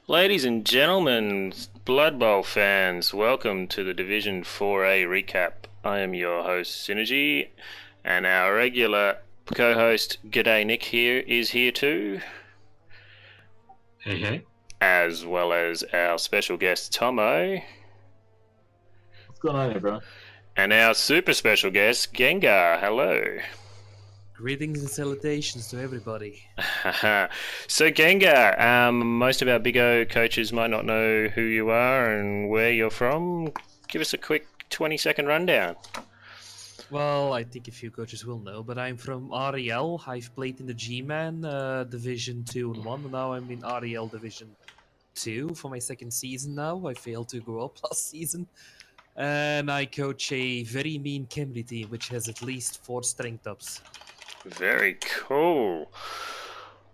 Ladies and gentlemen, Blood Bowl fans, welcome to the Division 4A recap. I am your host, Synergy, and our regular co-host, G'day Nick is here too, Hey, hey. as well as our special guest, Tommo, What's going on, everyone? and our super special guest, Gengar. Hello. Greetings and salutations to everybody. So Gengar, most of our BigO coaches might not know who you are and where you're from. Give us a quick 20-second rundown. Well, I think a few coaches will know, but I'm from REL. I've played in the G-Man Division 2 and 1, and now I'm in REL Division 2 for my second season now. I failed to go up last season. And I coach a very mean Camry team, which has at least 4 strength ups. Very cool.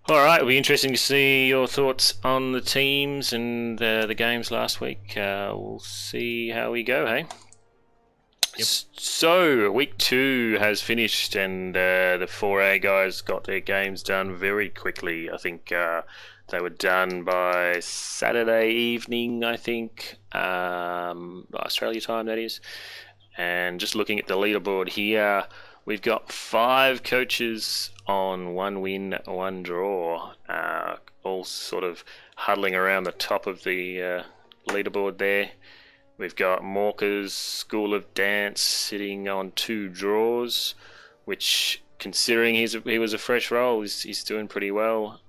All right, it'll be interesting to see your thoughts on the teams and the games last week. We'll see how we go, hey? Yep. So, week 2 has finished, and the 4A guys got their games done very quickly. I think they were done by Saturday evening, I think, Australia time, that is. And just looking at the leaderboard here, we've got 5 coaches on 1 win, 1 draw, all sort of huddling around the top of the leaderboard there. We've got Morka's School of Dance sitting on 2 draws, which, considering he was a fresh role, he's doing pretty well.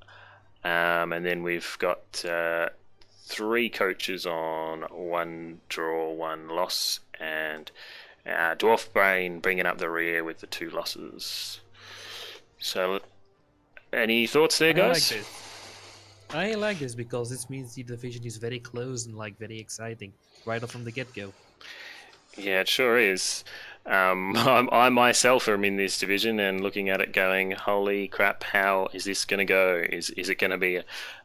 And then we've got 3 coaches on 1 draw, 1 loss, and Dwarf Brain bringing up the rear with the 2 losses. So, any thoughts there, guys? I like this because this means the division is very close and very exciting right off from the get-go. Yeah, it sure is. I myself am in this division and looking at it going, holy crap, how is this going to go? Is it going to be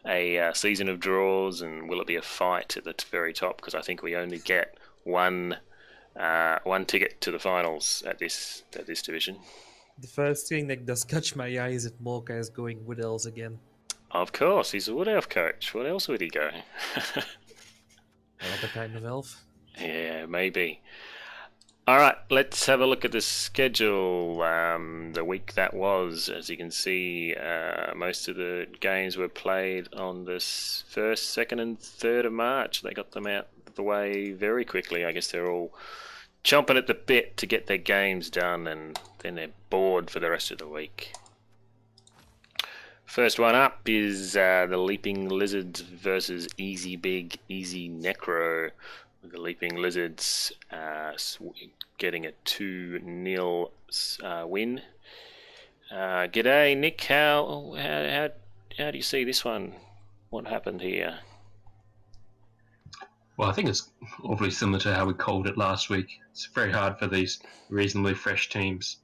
a season of draws, and will it be a fight at the very top? Because I think we only get one ticket to the finals at this division. The first thing that does catch my eye is that Morka is going Wood Elves again. Of course, he's a Wood Elf coach. What else would he go? Another kind of elf. Yeah, maybe. All right, let's have a look at the schedule. The week that was, as you can see, most of the games were played on the 1st, 2nd, and 3rd of March. They got them out of the way very quickly. I guess they're all chomping at the bit to get their games done, and then they're bored for the rest of the week. First one up is the Leaping Lizards versus Easy Big, Easy Necro. The Leaping Lizards getting a 2-0 win. G'day, Nick. How do you see this one? What happened here? Well, I think it's awfully similar to how we called it last week. It's very hard for these reasonably fresh teams,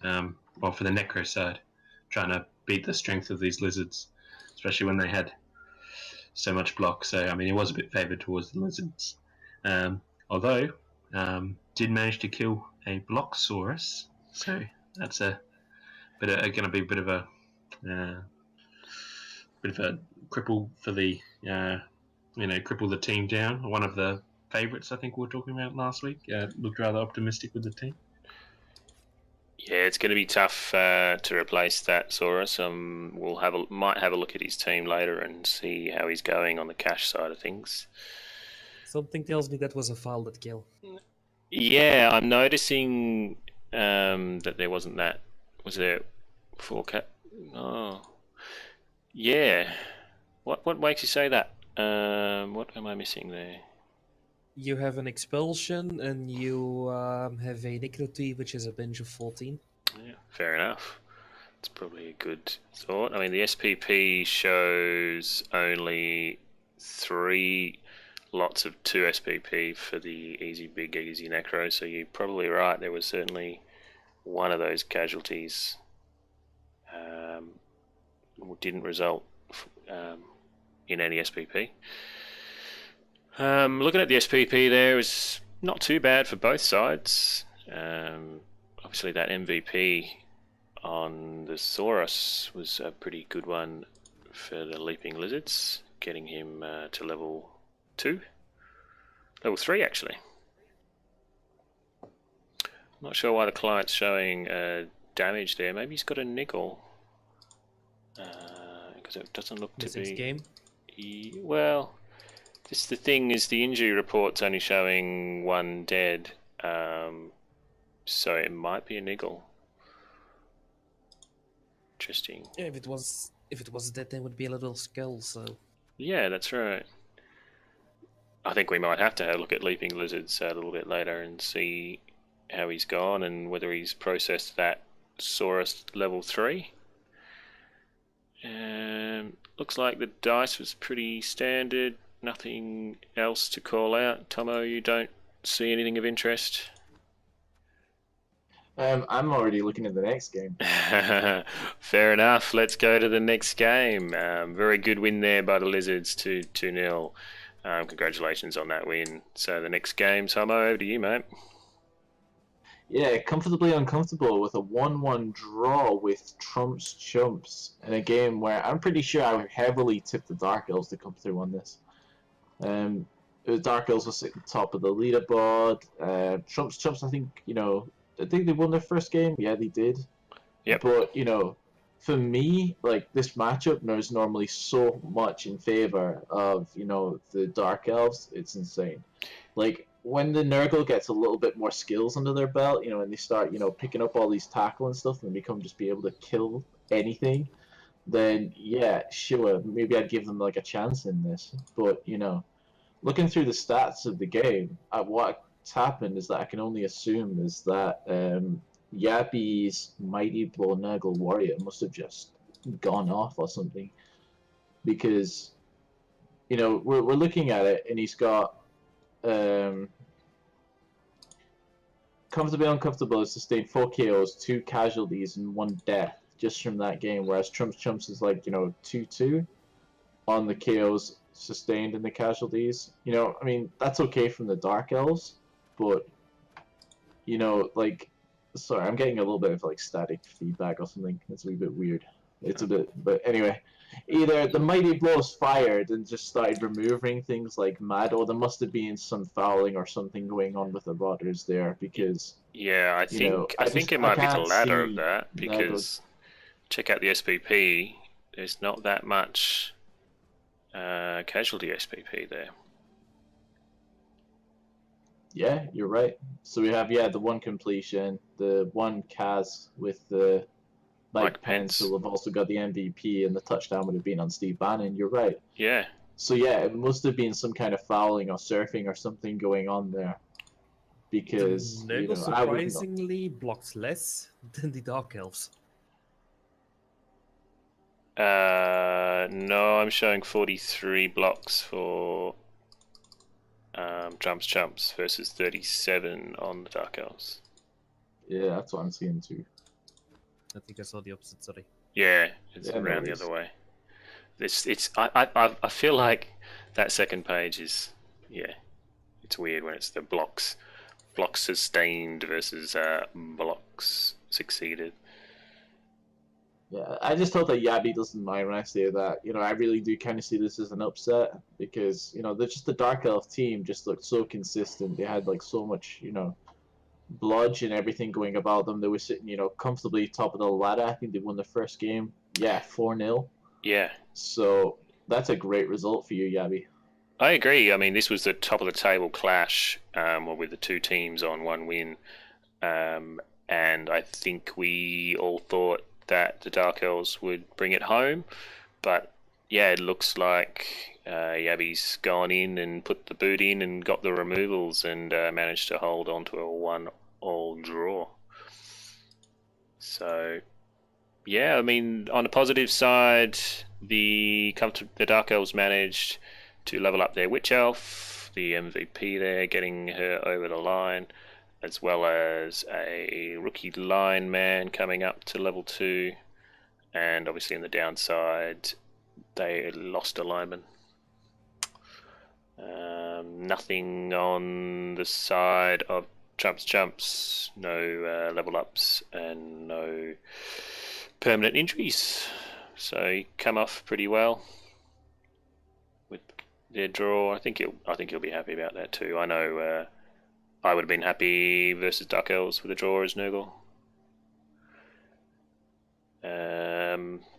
well, for the Necro side, trying to beat the strength of these Lizards, especially when they had so much block. So, I mean, it was a bit favoured towards the Lizards. Although, did manage to kill a Blocksaurus, so that's going to be a bit of a cripple for the cripple the team down. One of the favourites I think we were talking about last week looked rather optimistic with the team. Yeah, it's going to be tough to replace that Saurus. Might have a look at his team later and see how he's going on the cash side of things. Something tells me that was a foul that kill. Yeah, I'm noticing that there wasn't that. Was there 4K? Oh, yeah. What makes you say that? What am I missing there? You have an expulsion and you have a Necrotee, which is a bench of 14. Yeah, fair enough. It's probably a good thought. I mean, the SPP shows only 3 lots of 2 SPP for the Easy Big Easy Necro, so you're probably right. There was certainly one of those casualties didn't result in any SPP. Looking at the SPP there, it was not too bad for both sides. Obviously that MVP on the Saurus was a pretty good one for the Leaping Lizards. getting him to level 2. Level 3, actually. Not sure why the client's showing damage there. Maybe he's got a niggle. Because it doesn't look to be... game? Well, just the thing is the injury report's only showing 1 dead. So it might be a niggle. Interesting. Yeah, if it was dead, there would be a little skull. So Yeah, that's right. I think we might have to have a look at Leaping Lizards a little bit later and see how he's gone and whether he's processed that Saurus level 3. Looks like the dice was pretty standard. Nothing else to call out. Tommo, you don't see anything of interest? I'm already looking at the next game. Fair enough. Let's go to the next game. Very good win there by the Lizards, 2-0. Congratulations on that win. So the next game, Tommo, over to you, mate. Yeah, comfortably uncomfortable with a 1-1 draw with Trump's Chumps in a game where I'm pretty sure I heavily tipped the Dark Elves to come through on this. The Dark Elves were sitting top of the leaderboard. Trump's Chumps, I think they won their first game. Yeah, they did. Yep. But, for me, like, this matchup is normally so much in favor of, the Dark Elves. It's insane. Like, when the Nurgle gets a little bit more skills under their belt, and they start, picking up all these tackle and stuff and become just be able to kill anything, then, yeah, sure, maybe I'd give them, like, a chance in this. But, looking through the stats of the game, what's happened is that I can only assume is that Yappy's Mighty Blow Nurgle Warrior must have just gone off or something. Because, we're looking at it, and he's got comfortably uncomfortable has sustained 4 KOs, 2 casualties, and 1 death just from that game, whereas Trump's Chumps is like, 2-2 on the KOs sustained and the casualties. That's okay from the Dark Elves, but, sorry, I'm getting a little bit of, like, static feedback or something. It's a wee bit weird. It's a bit, but anyway. Either the Mighty Blows fired and just started removing things like mad, or there must have been some fouling or something going on with the rodders there, because... Yeah, I think it might be the latter of that, because check out the SPP. There's not that much casualty SPP there. Yeah, you're right. So we have, the 1 completion, the 1 Kaz with the Mike Pence, who have also got the MVP, and the touchdown would have been on Steve Bannon. You're right. Yeah. So yeah, it must have been some kind of fouling or surfing or something going on there. Because Nurgle surprisingly blocks less than the Dark Elves. No, I'm showing 43 blocks for Trump's Chumps versus 37 on the Dark Elves. Yeah, that's what I'm seeing too. I think I saw the opposite, sorry. Yeah, it's around the other way. I feel like that second page is, it's weird when it's the blocks sustained versus blocks succeeded. Yeah, I just hope that Yabby doesn't mind when I say that. I really do kind of see this as an upset because, they're just the Dark Elf team just looked so consistent. They had, like, so much, bludge and everything going about them. They were sitting, comfortably top of the ladder. I think they won the first game. Yeah, 4-0. Yeah. So that's a great result for you, Yabby. I agree. I mean, this was the top of the table clash with the 2 teams on 1 win. And I think we all thought that the Dark Elves would bring it home. But, yeah, it looks like Yabby's gone in and put the boot in and got the removals and managed to hold on to a 1-all draw. So, yeah, I mean, on the positive side, the Dark Elves managed to level up their Witch Elf, the MVP there, getting her over the line, as well as a rookie line man coming up to level 2. And obviously, on the downside, they lost a lineman. Nothing on the side of Trump's Chumps, no level ups and no permanent injuries. So you come off pretty well. their draw. I think he'll be happy about that too. I know I would have been happy versus Dark Elves with a draw as Nurgle.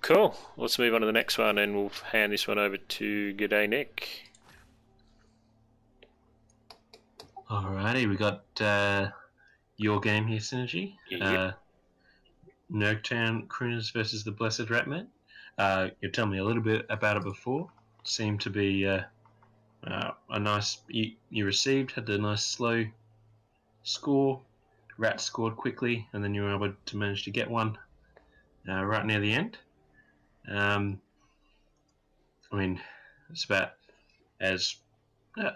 Cool. Let's move on to the next one, and we'll hand this one over to G'day Nick. Alrighty, we got your game here, Synergy. Yep. Nurgtown Crooners versus the Blessed Ratman. You told me a little bit about it before. Seemed to be a nice. You received, had a nice slow score. Rat scored quickly, and then you were able to manage to get one right near the end. I mean, it's about as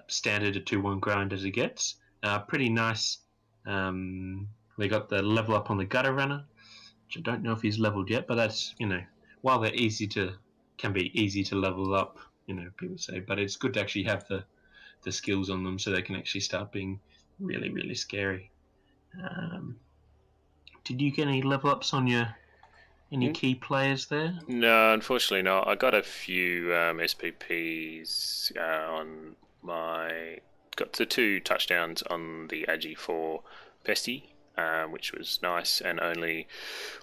standard a 2-1 grind as it gets. Pretty nice. They got the level up on the Gutter Runner, which I don't know if he's leveled yet, but that's, while they're can be easy to level up, people say, but it's good to actually have the skills on them so they can actually start being really, really scary. Did you get any level ups on any key players there? No, unfortunately not. I got a few SPPs on my... Got the 2 touchdowns on the Agi 4 Pesty, which was nice, and only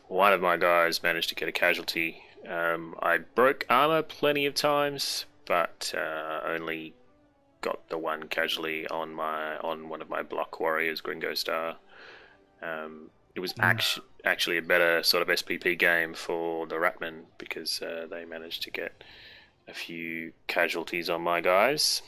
one of my guys managed to get a casualty. I broke armor plenty of times, but only got the one casualty on one of my block warriors, Gringo Star. It was actually a better sort of SPP game for the Ratman because they managed to get a few casualties on my guys.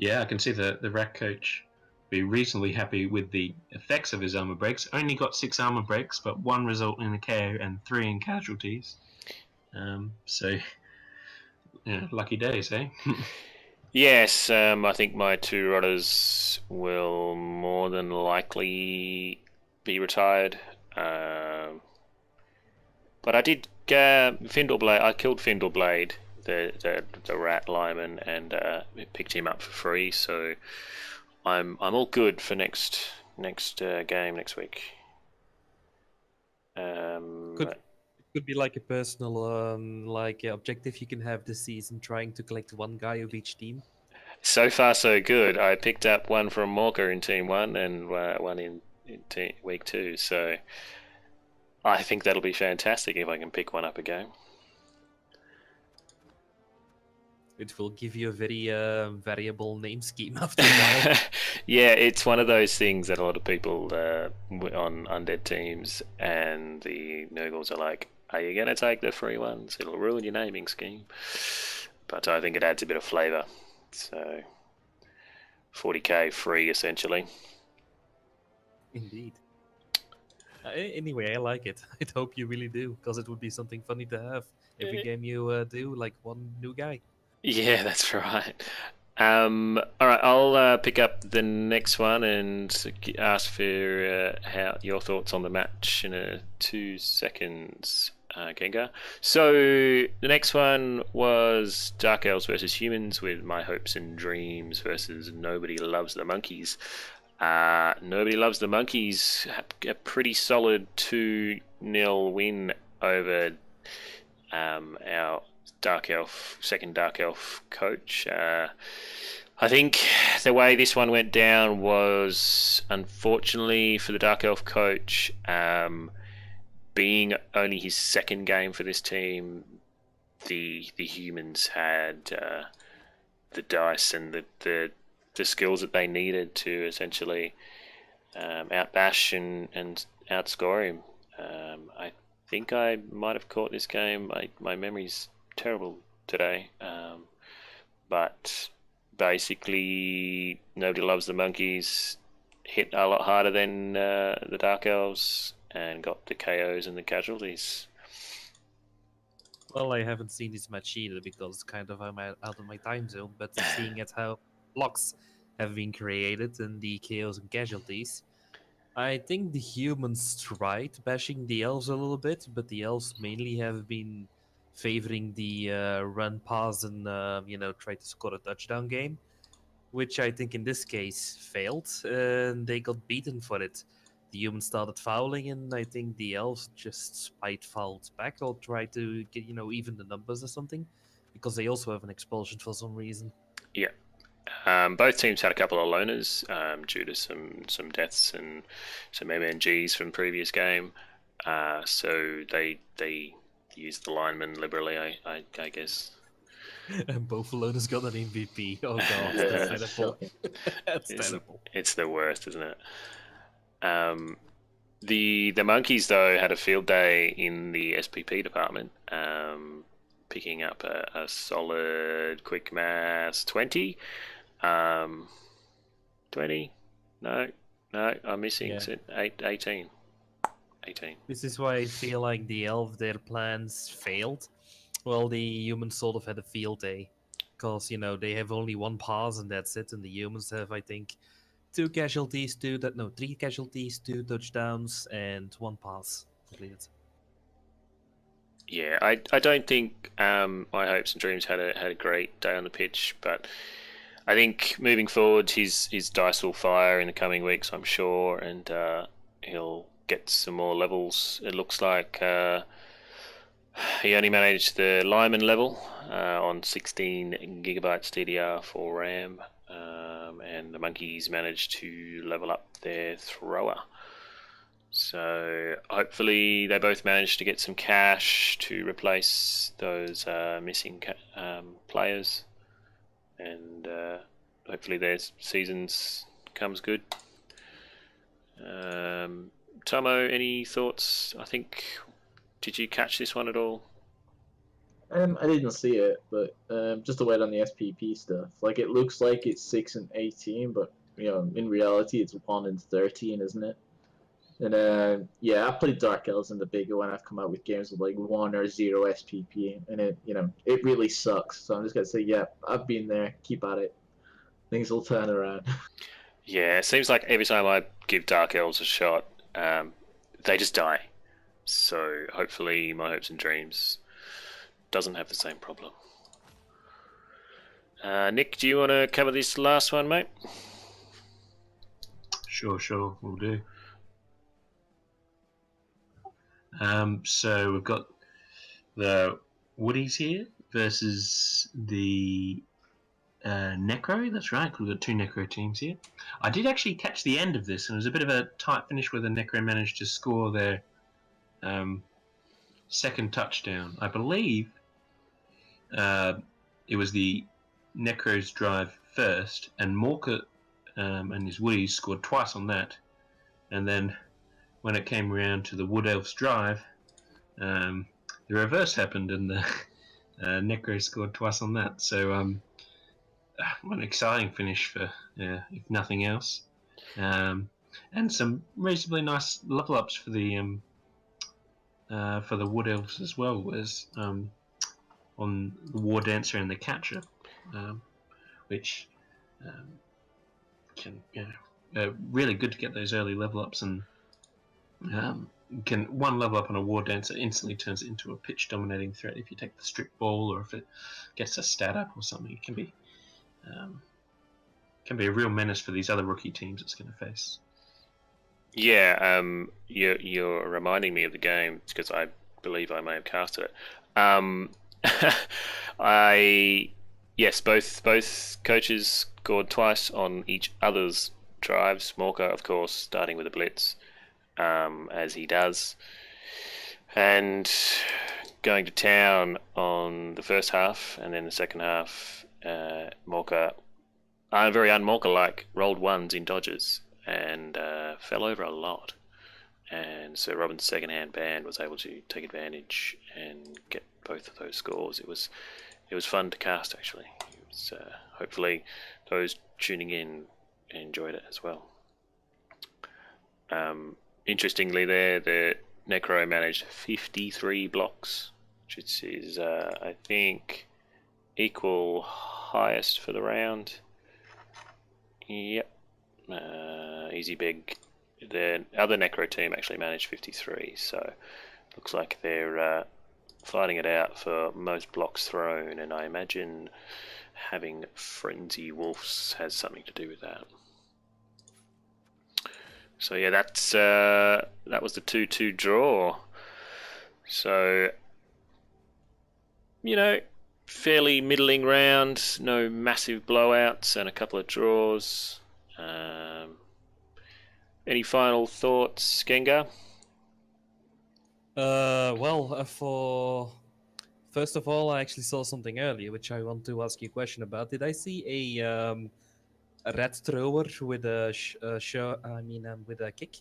Yeah, I can see the Rat Coach be reasonably happy with the effects of his armor breaks. Only got 6 armor breaks, but 1 result in a KO and 3 in casualties. So, lucky days, eh? Yes, I think my 2 Rotters will more than likely be retired. But I did Findleblade. I killed Findleblade, the rat lineman, and picked him up for free. So I'm all good for next game next week. Could be like a personal objective you can have this season, trying to collect 1 guy of each team. So far, so good. I picked up one from Morka in Team 1 and one in Week 2. So I think that'll be fantastic if I can pick one up again. It will give you a very variable name scheme after a while. Yeah, it's one of those things that a lot of people on undead teams and the Nurgles are like, are you going to take the free ones? It'll ruin your naming scheme. But I think it adds a bit of flavour. So 40k free, essentially. Indeed. Anyway, I like it. I hope you really do, because it would be something funny to have every game you do, like 1 new guy. Yeah, that's right. All right, I'll pick up the next one and ask for your thoughts on the match in 2 seconds, Gengar. So the next one was Dark Elves versus Humans, with My Hopes and Dreams versus Nobody Loves the Monkeys. Nobody Loves the Monkeys, a pretty solid 2-0 win over our second Dark Elf coach. I think the way this one went down was, unfortunately for the Dark Elf coach, being only his 2nd game for this team, the Humans had the dice and the skills that they needed to essentially outbash and outscore him. I think I might have caught this game. My memory's terrible today, but basically Nobody Loves the Monkeys hit a lot harder than the Dark Elves and got the KOs and the casualties. Well, I haven't seen this match either because kind of I'm out of my time zone, but seeing at how blocks have been created and the KOs and casualties, I think the Humans tried bashing the Elves a little bit, but the Elves mainly have been favoring the run pass and try to score a touchdown game, which I think in this case failed, and they got beaten for it. The Humans started fouling, and I think the Elves just spite fouled back or tried to get even the numbers or something, because they also have an expulsion for some reason. Yeah. Both teams had a couple of loners due to some deaths and some MNGs from previous game. So they used the linemen liberally, I guess. And both Alona's got an MVP. Oh god, Yeah. that's terrible. Shocking. That's terrible. It's the worst, isn't it? The monkeys though had a field day in the SPP department, picking up a solid quick mass 20. 20? No, I'm missing. Yeah. It's at 18. 18. This is why I feel like the elf, their plans failed. Well, the humans sort of had a field day. Because, they have only one pass and that's it. And the humans have, I think, 3 casualties, 2 touchdowns, and 1 pass completed. Yeah, I don't think my hopes and dreams had a great day on the pitch, but I think moving forward, his dice will fire in the coming weeks, I'm sure, and he'll get some more levels. It looks like he only managed the Lyman level on 16 gigabytes DDR for RAM, and the monkeys managed to level up their thrower. So hopefully they both managed to get some cash to replace those missing players, and hopefully their seasons comes good. Tommo, any thoughts? Did you catch this one at all? I didn't see it, but just a word on the SPP stuff. Like, it looks like it's 6 and 18, but in reality, it's 1 and 13, isn't it? And yeah, I played Dark Elves in the BigO when I've come out with games with like 1 or 0 SPP, and it really sucks. So I'm just gonna say, yeah, I've been there. Keep at it. Things will turn around. Yeah, it seems like every time I give Dark Elves a shot, they just die. So hopefully my hopes and dreams doesn't have the same problem. Nick, do you want to cover this last one, mate? Sure, we'll do. So we've got the Woodies here versus the Necro. That's right, we've got 2 Necro teams here. I did actually catch the end of this, and it was a bit of a tight finish where the Necro managed to score their second touchdown. I believe it was the Necro's drive first, and Morka and his Woodies scored twice on that, and then when it came around to the Wood Elf's drive, the reverse happened, and the Necro scored twice on that. So what an exciting finish for, if nothing else, and some reasonably nice level ups for the Wood Elves as well as on the War Dancer and the Catcher, which can really good to get those early level ups, and can one level up on a War Dancer instantly turns it into a pitch dominating threat if you take the strip ball, or if it gets a stat up or something. It can be a real menace for these other rookie teams it's going to face. Yeah, you're reminding me of the game because I believe I may have casted it. Yes, both coaches scored twice on each other's drives. Morka, of course, starting with a blitz, as he does, and going to town on the first half, and then the second half, Morka, very un-Morka-like, rolled ones in dodges and fell over a lot. And so Robin's second-hand band was able to take advantage and get both of those scores. It was fun to cast, actually. Hopefully those tuning in enjoyed it as well. Interestingly, there the Necro managed 53 blocks, which is I think equal highest for the round. Yep, easy big. The other Necro team actually managed 53, so looks like they're fighting it out for most blocks thrown, and I imagine having Frenzy Wolves has something to do with that. So yeah, that was the 2-2 draw. So fairly middling round, no massive blowouts, and a couple of draws. Any final thoughts, Gengar? For first of all, I actually saw something earlier, which I want to ask you a question about. Did I see a red thrower with with a kick?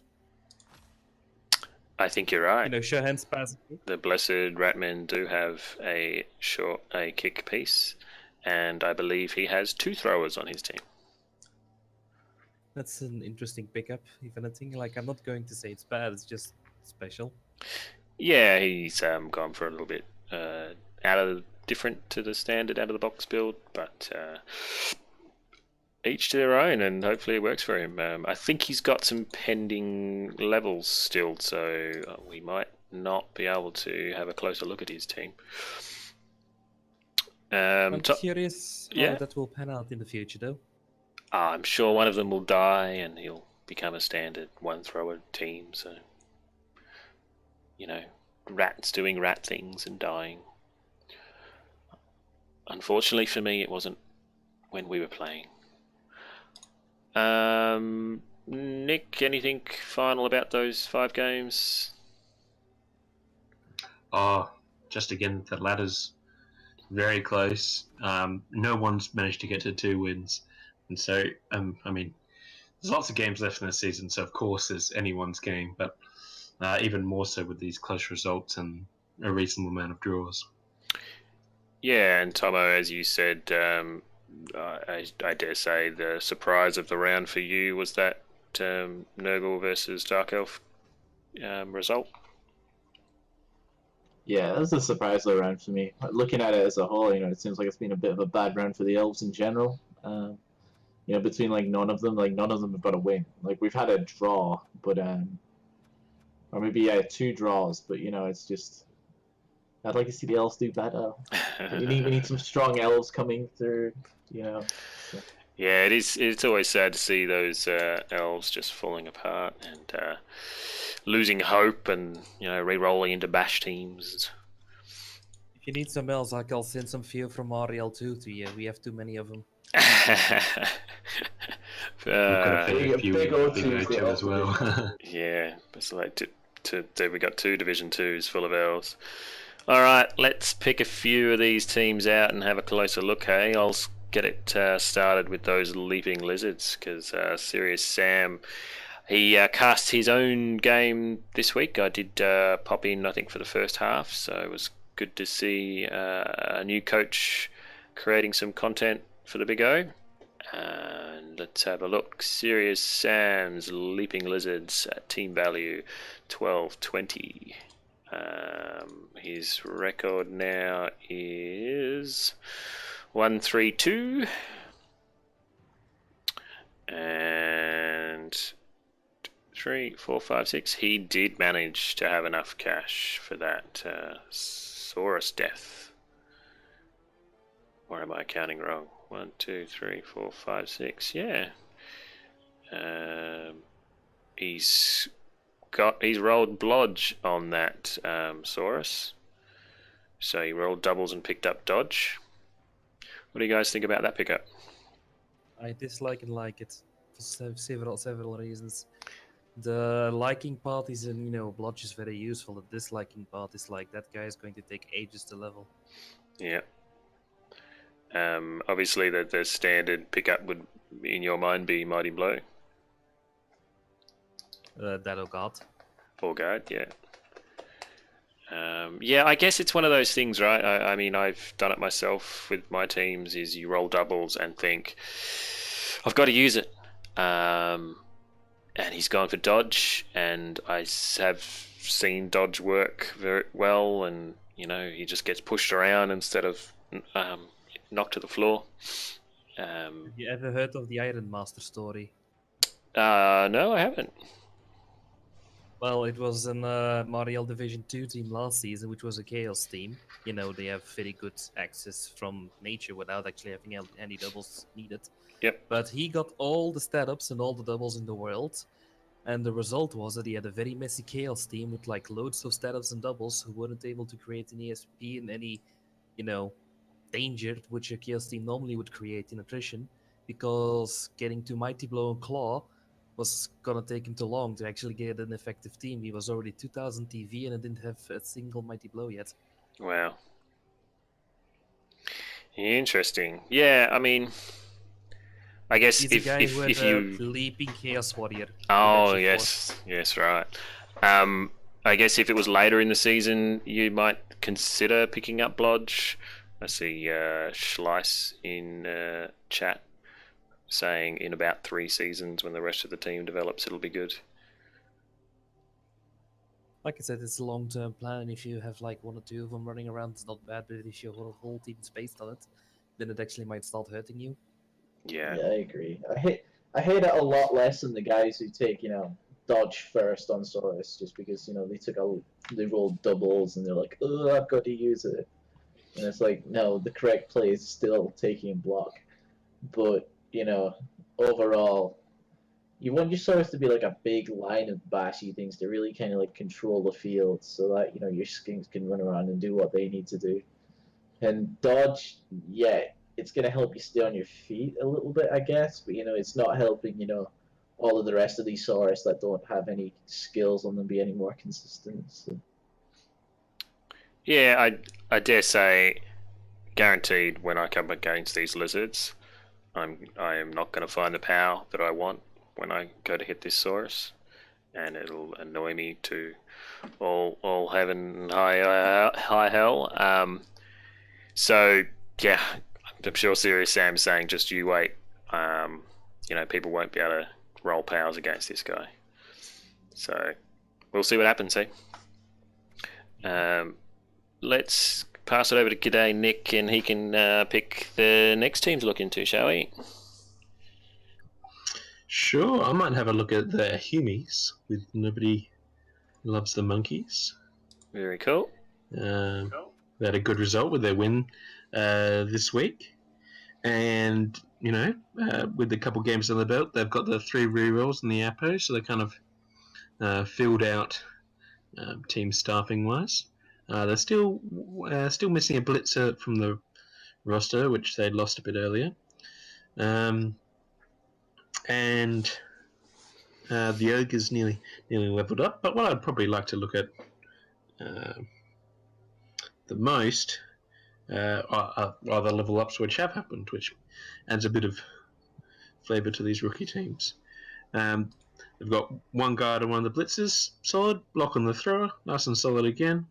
I think you're right. You know, show hands pass kick. The Blessed Ratman do have a kick piece, and I believe he has 2 throwers on his team. That's an interesting pickup, if anything. Like, I'm not going to say it's bad, it's just special. Yeah, he's gone for a little bit different to the standard out of the box build, but each to their own, and hopefully it works for him. I think he's got some pending levels still, so we might not be able to have a closer look at his team. I'm curious how that will pan out in the future, though. I'm sure one of them will die, and he'll become a standard one-thrower team, so... rats doing rat things and dying. Unfortunately for me, it wasn't when we were playing. Nick, anything final about those 5 games? Just again, the ladder's very close. No one's managed to get to 2 wins. And so, there's lots of games left in the season, so of course there's anyone's game, but even more so with these close results and a reasonable amount of draws. Yeah, and Tommo, as you said, I dare say the surprise of the round for you was that Nurgle versus Dark Elf result. Yeah, that's a surprise of the round for me. Looking at it as a whole, it seems like it's been a bit of a bad round for the Elves in general. Between none of them have got a win. Like, we've had a draw, but or maybe 2 draws, but it's just I'd like to see the Elves do better. we need some strong Elves coming through. So. Yeah, it is. It's always sad to see those Elves just falling apart and losing hope, and re-rolling into bash teams. If you need some Elves, I'll send some few from REL2 to you. We have too many of them. We've got a few BigO Div as well. Yeah, it's like we got 2 Division 2s full of Elves. All right, let's pick a few of these teams out and have a closer look. Hey, I'll get it started with those Leaping Lizards, because Serious Sam, he cast his own game this week. I did pop in, I think, for the first half, so it was good to see a new coach creating some content for the BigO. And let's have a look. Serious Sam's Leaping Lizards at team value 1220. His record now is 132, and 3, 4, 5, 6. He did manage to have enough cash for that Saurus death. Or am I counting wrong? 1, 2, 3, 4, 5, 6. Yeah. He's rolled blodge on that Saurus. So he rolled doubles and picked up dodge. What do you guys think about that pickup? I dislike and like it for several reasons. The liking part is, blodge is very useful. The disliking part is like that guy is going to take ages to level. Yeah. Obviously, the standard pickup would, in your mind, be Mighty Blow. That or guard. Or guard, yeah. Yeah, I guess it's one of those things, right? I mean, I've done it myself with my teams, is you roll doubles and think, I've got to use it. And he's gone for dodge, and I have seen dodge work very well, and, he just gets pushed around instead of knocked to the floor. Have you ever heard of the Iron Master story? No, I haven't. Well, it was an Mariel Division 2 team last season, which was a Chaos team. They have very good access from nature without actually having any doubles needed. Yep. But he got all the stat-ups and all the doubles in the world. And the result was that he had a very messy Chaos team with loads of stat-ups and doubles who weren't able to create an ESP and any, danger which a Chaos team normally would create in attrition, because getting to Mighty Blow and Claw was gonna take him too long to actually get an effective team. He was already 2000 TV and it didn't have a single Mighty Blow yet. Wow. Interesting. Yeah, I mean, I guess He's a guy who had if a you leaping Chaos Warrior. oh yes, right. I guess if it was later in the season, you might consider picking up Blodge. I see Schleiss in chat saying in about 3 seasons, when the rest of the team develops, it'll be good. Like I said, it's a long-term plan, and if you have like 1 or 2 of them running around, it's not bad. But if your whole team is based on it, then it actually might start hurting you. Yeah. I agree. I hate it a lot less than the guys who take dodge first on Saurus, just because they rolled doubles and they're like, oh, I've got to use it, and it's like, no, the correct play is still taking block. But overall, you want your Saurus to be like a big line of bashy things to really kind of like control the field, so that your skinks can run around and do what they need to do. And dodge, yeah, it's gonna help you stay on your feet a little bit, I guess. But it's not helping all of the rest of these Saurus that don't have any skills on them be any more consistent. So. Yeah, I dare say, guaranteed, when I come against these lizards, I am not going to find the power that I want when I go to hit this Saurus, and it'll annoy me to all heaven and high hell. So yeah, I'm sure Serious Sam's saying, just you wait. People won't be able to roll powers against this guy. So we'll see what happens, let's pass it over to G'day Nick, and he can pick the next team to look into, shall we? Sure, I might have a look at the Humies with Nobody Loves the Monkeys. Very cool. They had a good result with their win this week. And, with a couple games on the belt, they've got the 3 rerolls in the Apo, so they kind of filled out team staffing-wise. They're still missing a blitzer from the roster, which they'd lost a bit earlier. And the Ogre's nearly leveled up. But what I'd probably like to look at the most are the level ups which have happened, which adds a bit of flavour to these rookie teams. They've got 1 guard and 1 of the blitzers, solid. Block on the thrower, nice and solid again.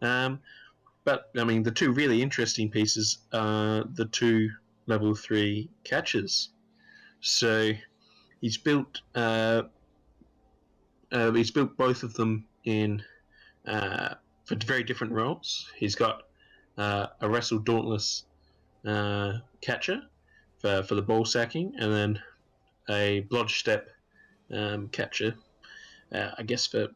But, I mean, the 2 really interesting pieces are the 2 level 3 catchers. So he's built both of them in for very different roles. He's got a Wrestle Dauntless catcher for the ball sacking, and then a Blodge Step catcher, I guess, for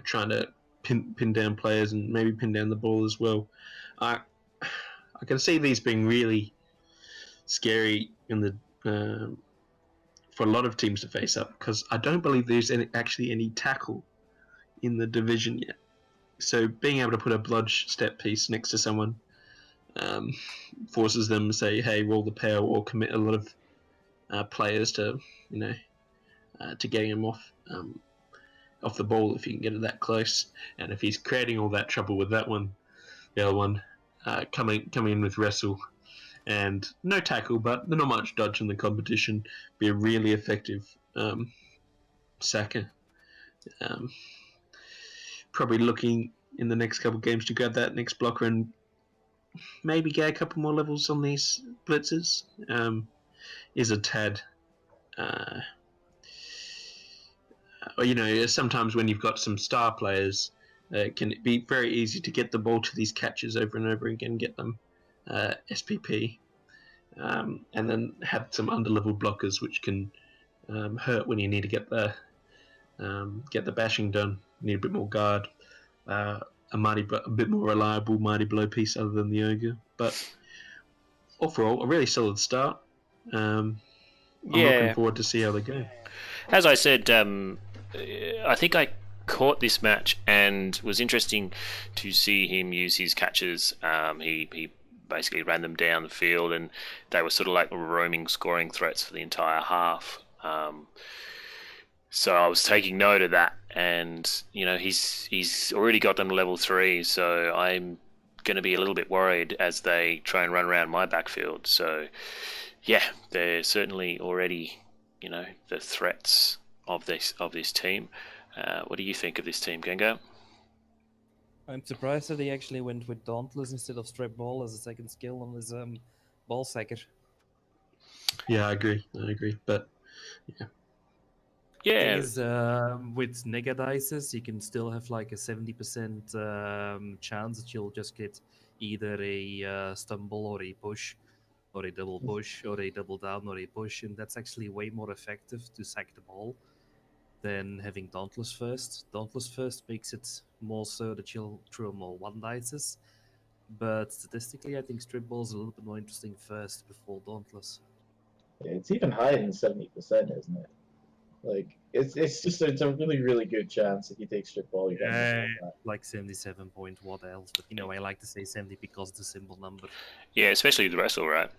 trying to pin down players and maybe pin down the ball as well. I can see these being really scary in the for a lot of teams to face up, because I don't believe there's actually any tackle in the division yet. So being able to put a Blodge Step piece next to someone forces them to say, hey, roll the power, or commit a lot of players to to getting him off the ball if you can get it that close. And if he's creating all that trouble with that one, the other one coming in with wrestle and no tackle, but not much dodge in the competition, be a really effective sacker. Probably looking in the next couple of games to grab that next blocker and maybe get a couple more levels on these blitzers. Is a tad sometimes when you've got some star players, it can be very easy to get the ball to these catchers over and over again, get them SPP, and then have some underlevel blockers which can hurt when you need to get the bashing done. You need a bit more guard, a bit more reliable Mighty Blow piece other than the Ogre. But overall, a really solid start. I'm looking forward to see how they go. As I said, I think I caught this match and was interesting to see him use his catches. He basically ran them down the field, and they were sort of like roaming scoring threats for the entire half. So I was taking note of that, and he's already got them to level 3, so I'm going to be a little bit worried as they try and run around my backfield. So yeah, they're certainly already the threats of this team. What do you think of this team, Gengar? I'm surprised that they actually went with Dauntless instead of Strip Ball as a second skill on his ball sacker. Yeah, I agree. But Yeah, Thing is, with negadices, you can still have like a 70% chance that you'll just get either a stumble or a push, or a double push, or a double down, or a push, and that's actually way more effective to sack the ball than having Dauntless first. Dauntless first makes it more so that you'll throw more one dices, but statistically, I think Strip Ball is a little bit more interesting first before Dauntless. It's even higher than 70%, isn't it? Like it's a really good chance if you take strip ball, you're getting Yeah, yourself back. like 77 point what else, but I like to say 70 because it's a simple number. yeah, especially the wrestle, right?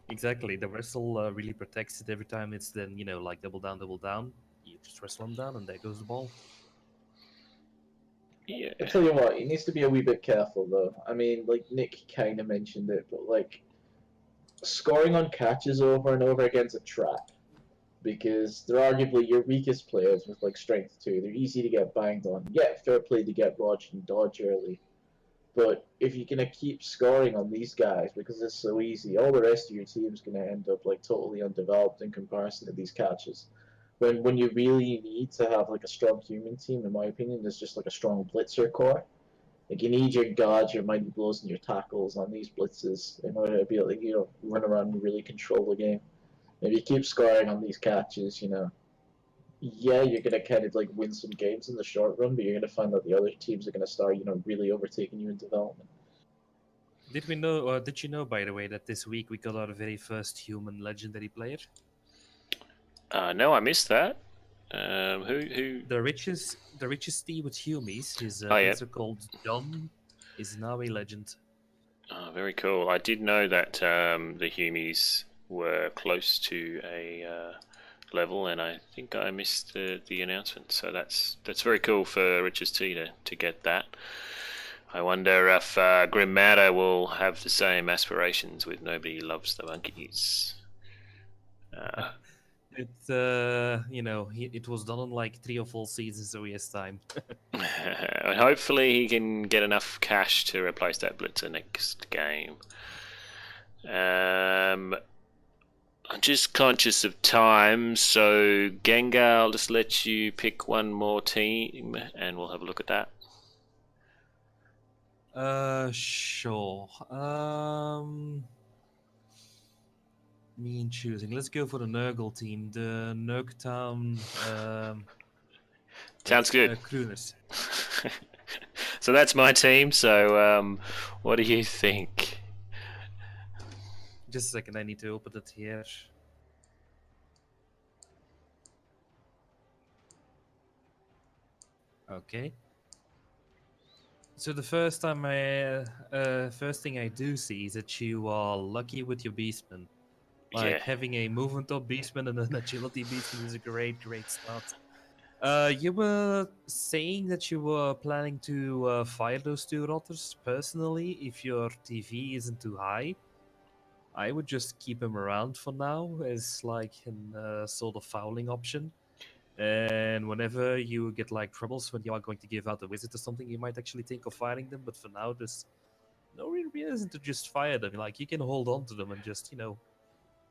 Exactly, the wrestle really protects it every time it's then, like double down, you just wrestle them down and there goes the ball. Yeah. I tell you what, he needs to be a wee bit careful though. I mean, like Nick kind of mentioned it, but like scoring on catches over and over again's a trap because they're arguably your weakest players with like strength too. They're easy to get banged on. Yeah, fair play to get dodged and dodge early. But if you're gonna keep scoring on these guys because it's so easy, all the rest of your team's gonna end up like totally undeveloped in comparison to these catches. When you really need to have like a strong human team, in my opinion, is just like a strong blitzer core. Like you need your guards, your mighty blows, and your tackles on these blitzes in order to be able to run around and really control the game. If you keep scoring on these catches, yeah, you're gonna kind of like win some games in the short run, but you're gonna find that the other teams are gonna start, really overtaking you in development. Did we know? Did you know, by the way, that this week we got our very first human legendary player? No, I missed that. Who? The richest T with Humies, his Oh, yeah. blitzer called John, is now a legend. Oh, very cool. I did know that the Humies were close to a level, and I think I missed the announcement. So that's very cool for Rich's T to get that. I wonder if Grim Matter will have the same aspirations with Nobody Loves the Monkeys. It was done in like 3 or 4 seasons, so he has time. And hopefully he can get enough cash to replace that blitzer next game. I'm just conscious of time, so Gengar, I'll just let you pick one more team and we'll have a look at that. Sure. Me and choosing. Let's go for the Nurgle team. The Nurgtown. Sounds good. Crooners. So that's my team. So what do you think? Just a second, I need to open it here. Okay. So the first thing I do see is that you are lucky with your Beastman. Like Yeah. having a movement up Beastman and an agility Beastman is a great start. You were saying that you were planning to fire those 2 rotters. Personally, if your TV isn't too high, I would just keep him around for now as like a sort of fouling option. And whenever you get like troubles when you are going to give out a wizard or something, you might actually think of firing them. But for now, there's no real reason to just fire them. Like you can hold on to them and just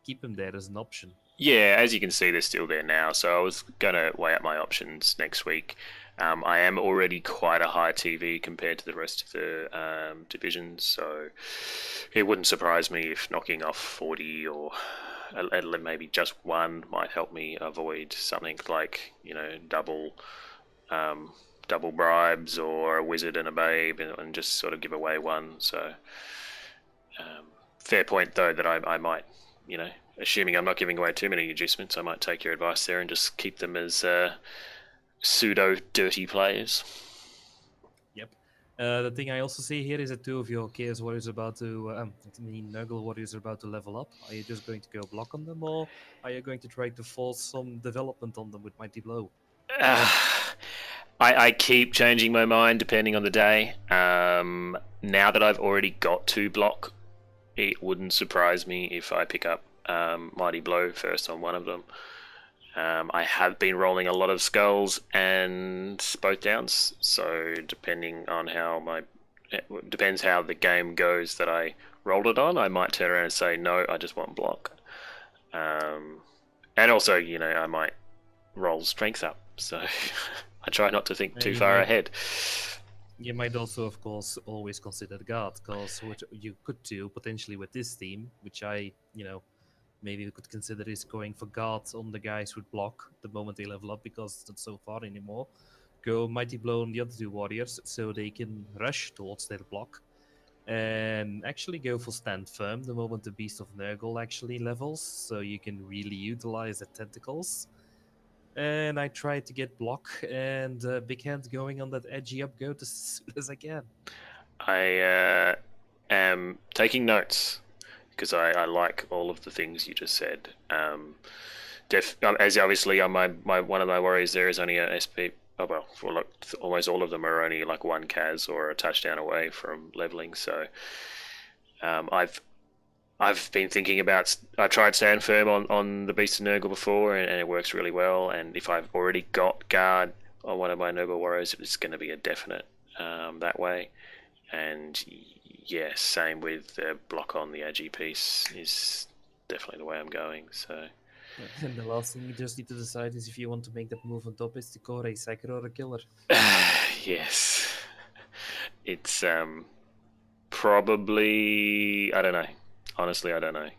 keep them there as an option. Yeah, as you can see, they're still there now. So I was gonna weigh up my options next week. I am already quite a high TV compared to the rest of the divisions, so it wouldn't surprise me if knocking off 40 or maybe just 1 might help me avoid something like double bribes or a wizard and a babe, and just sort of give away 1. So fair point though that I might, assuming I'm not giving away too many adjustments, I might take your advice there and just keep them as pseudo dirty players. Yep. The thing I also see here is that two of your Chaos Warriors about to, Nurgle Warriors are about to level up. Are you just going to go block on them, or are you going to try to force some development on them with Mighty Blow? I keep changing my mind depending on the day. Now that I've already got to block, it wouldn't surprise me if I pick up Mighty Blow first on one of them. I have been rolling a lot of skulls and both downs, so depending on depends how the game goes that I rolled it on, I might turn around and say no, I just want block. And also, I might roll strength up, so I try not to think too far ahead. You might also, of course, always consider guard, because what you could do potentially with this team, which maybe we could consider is going for guards on the guys who block the moment they level up, because it's not so far anymore. Go Mighty Blow on the other two warriors so they can rush towards their block. And actually go for Stand Firm the moment the Beast of Nurgle actually levels, so you can really utilize the tentacles. And I tried to get block and Big Hand going on that edgy up goat as soon as I can. I am taking notes because I like all of the things you just said. As obviously on my one of my warriors there is only a SP. Oh well, almost all of them are only like one Kaz or a touchdown away from leveling. So I've been thinking about. I tried Stand Firm on the Beast of Nurgle before, and it works really well. And if I've already got guard on one of my Nurgle warriors, it's going to be a definite that way. And yeah, same with the block on the Agi piece is definitely the way I'm going. So. And the last thing you just need to decide is if you want to make that move on top is to core a Psyker or a Killer. Yes. It's probably, I don't know. Honestly, I don't know.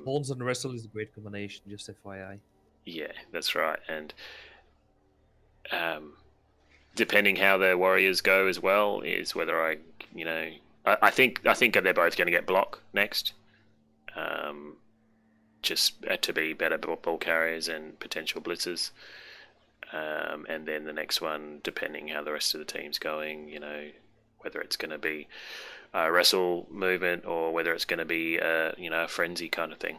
Horns and Wrestle is a great combination, just FYI. Yeah, that's right. And depending how their warriors go as well is whether I think they're both going to get block next. Just to be better ball carriers and potential blitzers. And then the next one, depending how the rest of the team's going, whether it's going to be a wrestle movement or whether it's going to be a frenzy kind of thing.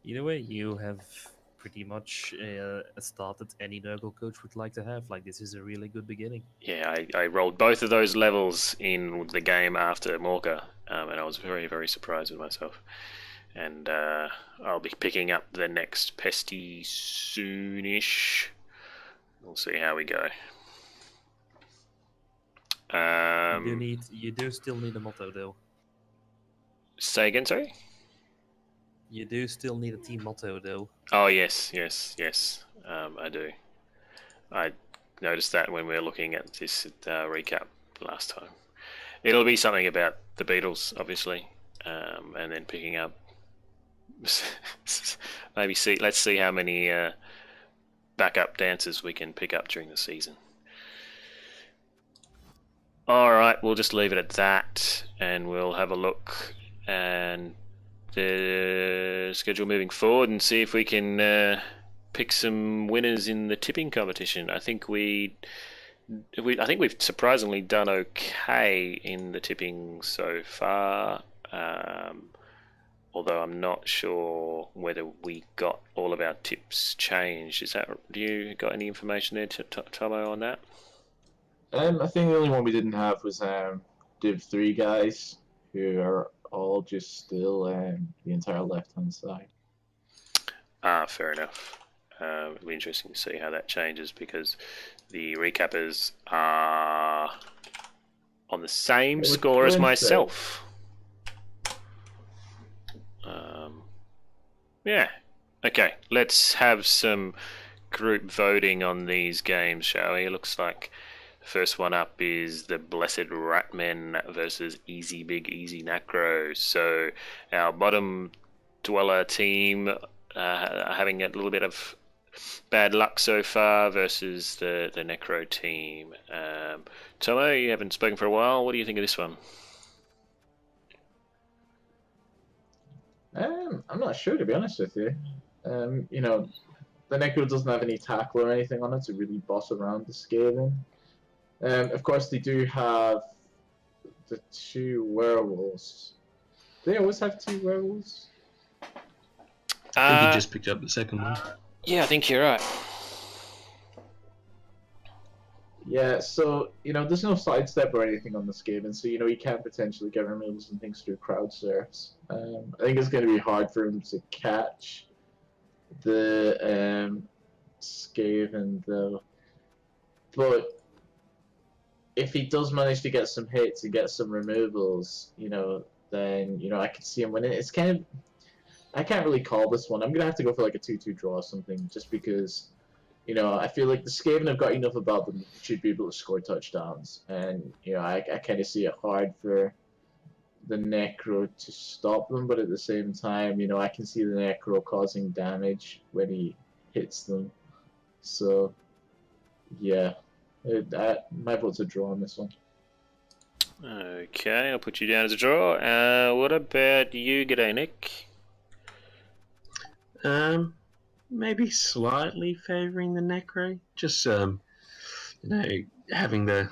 Either way, you have pretty much started any Nurgle coach would like to have. Like, this is a really good beginning. Yeah, I rolled both of those levels in the game after Morka, and I was very, very surprised with myself. And I'll be picking up the next Pesty soonish. We'll see how we go. You do still need a motto, though. Say again, sorry? You do still need a team motto, though. Oh, yes. I do. I noticed that when we were looking at this recap last time. It'll be something about the Beatles, obviously, and then picking up. Let's see how many backup dancers we can pick up during the season. Alright, we'll just leave it at that, and we'll have a look and the schedule moving forward and see if we can pick some winners in the tipping competition. I think we've surprisingly done okay in the tipping so far. Although I'm not sure whether we got all of our tips changed. Do you got any information there, Tommo, on that? I think the only one we didn't have was Div 3 guys, who are all just still the entire left-hand side. Fair enough. It'll be interesting to see how that changes because the recappers are on the same score as myself. Yeah. Okay, let's have some group voting on these games, shall we? It looks like the first one up is the Blessed Ratmen versus Easy Big Easy Nacro. So our bottom dweller team having a little bit of bad luck so far versus the Necro team. Tommo, you haven't spoken for a while. What do you think of this one? I'm not sure, to be honest with you. the Necro doesn't have any tackle or anything on it to really boss around the Skaven. Of course, they do have the 2 werewolves. They always have 2 werewolves. I think he just picked up the second one. Yeah, I think you're right. Yeah, so, there's no sidestep or anything on the Skaven, so, you can't potentially get removals and things through crowd surfs. I think it's going to be hard for him to catch the Skaven, though. But if he does manage to get some hits and get some removals, then, I could see him winning. It's kind of... I can't really call this one. I'm going to have to go for like a 2-2 draw or something, just because... I feel like the Skaven have got enough about them should be able to score touchdowns. And, I kind of see it hard for the Necro to stop them, but at the same time, I can see the Necro causing damage when he hits them. So, yeah, my vote's a draw on this one. Okay, I'll put you down as a draw. What about you? G'day, Nick. Maybe slightly favouring the Necro. Just having the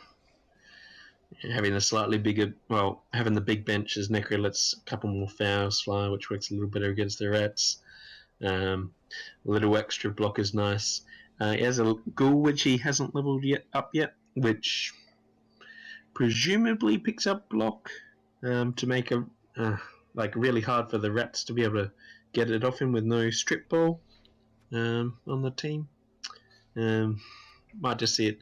slightly bigger, having the big bench as Necro lets a couple more fouls fly, which works a little better against the rats. A little extra block is nice. He has a ghoul which he hasn't leveled up yet, which presumably picks up block to make a really hard for the rats to be able to get it off him with no strip ball on the team. Might just see it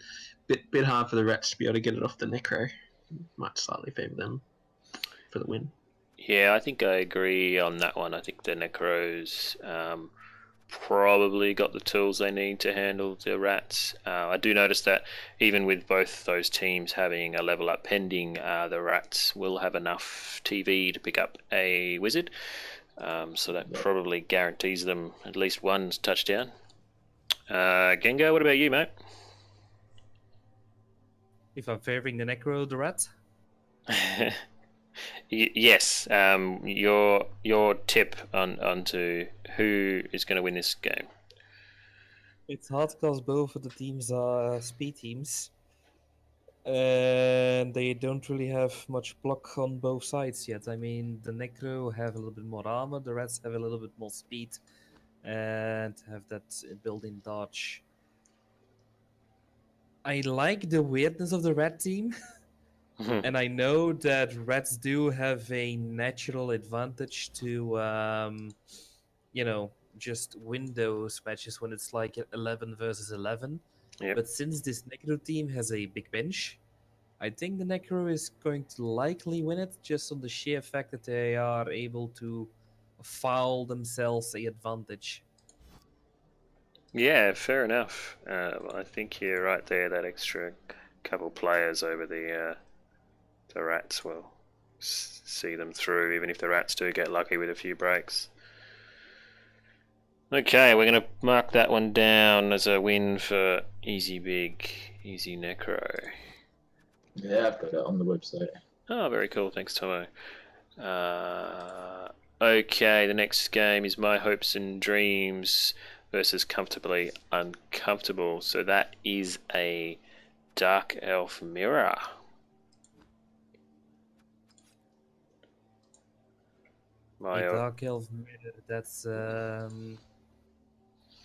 bit hard for the rats to be able to get it off the Necro. Might slightly favour them for the win. Yeah, I think I agree on that one. I think the Necros probably got the tools they need to handle the rats. I do notice that even with both those teams having a level up pending, the rats will have enough TV to pick up a wizard. So that probably guarantees them at least one touchdown. Gengar, what about you, mate? If I'm favouring the Necro, the rat? Yes. Your tip onto who is going to win this game. It's hard because both of the teams are speed teams. And they don't really have much block on both sides yet. I mean, the Necro have a little bit more armor, the Rats have a little bit more speed, and have that built-in dodge. I like the weirdness of the Rat team, and I know that Rats do have a natural advantage to, just win those matches when it's like 11 versus 11. Yep. But since this Necro team has a big bench, I think the Necro is going to likely win it just on the sheer fact that they are able to foul themselves a advantage. Yeah, fair enough. I think you're right there. That extra couple players over the Rats will see them through, even if the Rats do get lucky with a few breaks. Okay, we're going to mark that one down as a win for Easy Necro. Yeah, I've got it on the website. Oh, very cool. Thanks, Tommo. Okay, the next game is My Hopes and Dreams versus Comfortably Uncomfortable. So that is a Dark Elf Mirror. Dark Elf Mirror, that's...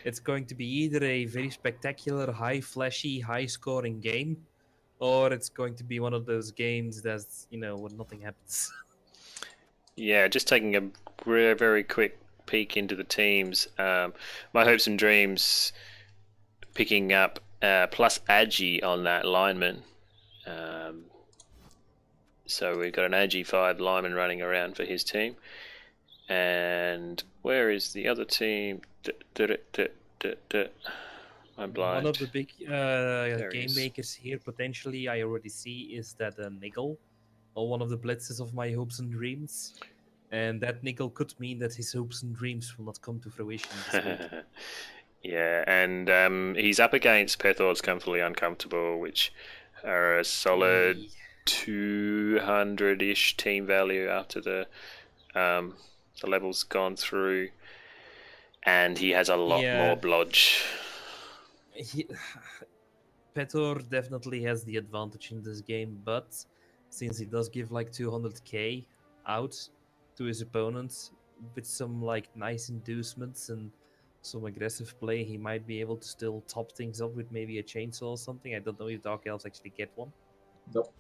It's going to be either a very spectacular, high flashy, high scoring game, or it's going to be one of those games that's, where nothing happens. Yeah, just taking a very quick peek into the teams. My Hopes and Dreams picking up plus Agi on that lineman. So we've got an Agi 5 lineman running around for his team. And where is the other team? I'm blind. One of the big game makers here, potentially, I already see, is that Nigel, or one of the blitzes of My Hopes and Dreams. And that Nigel could mean that his hopes and dreams will not come to fruition this week. Yeah, and he's up against Pethor's Comfortably Uncomfortable, which are a solid 200-ish team value after the level's gone through. and he has a lot Yeah. more blodge. He, Petor definitely has the advantage in this game, but since he does give like 200k out to his opponents with some like nice inducements and some aggressive play, he might be able to still top things up with maybe a chainsaw or something. I don't know if Dark Elves actually get one. Nope.